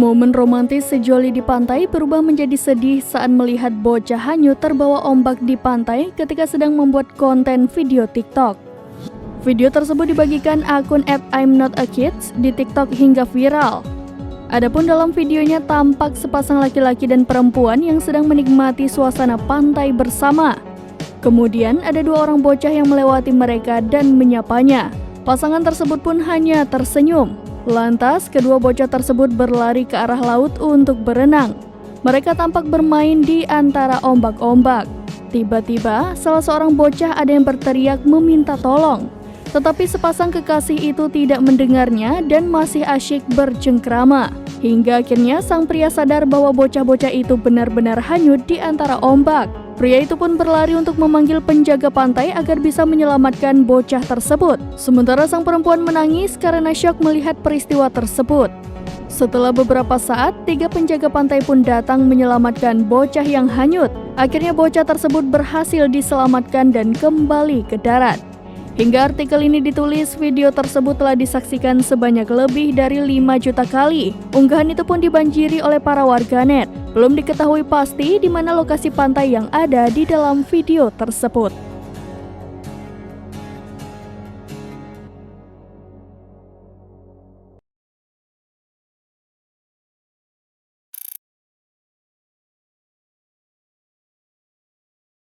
Momen romantis sejoli di pantai berubah menjadi sedih saat melihat bocah hanyut terbawa ombak di pantai ketika sedang membuat konten video TikTok. Video tersebut dibagikan akun @I'mNotAKids di TikTok hingga viral. Adapun dalam videonya tampak sepasang laki-laki dan perempuan yang sedang menikmati suasana pantai bersama. Kemudian ada dua orang bocah yang melewati mereka dan menyapanya. Pasangan tersebut pun hanya tersenyum. Lantas, kedua bocah tersebut berlari ke arah laut untuk berenang. Mereka tampak bermain di antara ombak-ombak. Tiba-tiba, salah seorang bocah ada yang berteriak meminta tolong. Tetapi sepasang kekasih itu tidak mendengarnya dan masih asyik bercengkrama. Hingga akhirnya sang pria sadar bahwa bocah-bocah itu benar-benar hanyut di antara ombak. Pria itu pun berlari untuk memanggil penjaga pantai agar bisa menyelamatkan bocah tersebut. Sementara sang perempuan menangis karena syok melihat peristiwa tersebut. Setelah beberapa saat, 3 penjaga pantai pun datang menyelamatkan bocah yang hanyut. Akhirnya bocah tersebut berhasil diselamatkan dan kembali ke darat. Hingga artikel ini ditulis, video tersebut telah disaksikan sebanyak lebih dari 5 juta kali. Unggahan itu pun dibanjiri oleh para warganet. Belum diketahui pasti di mana lokasi pantai yang ada di dalam video tersebut.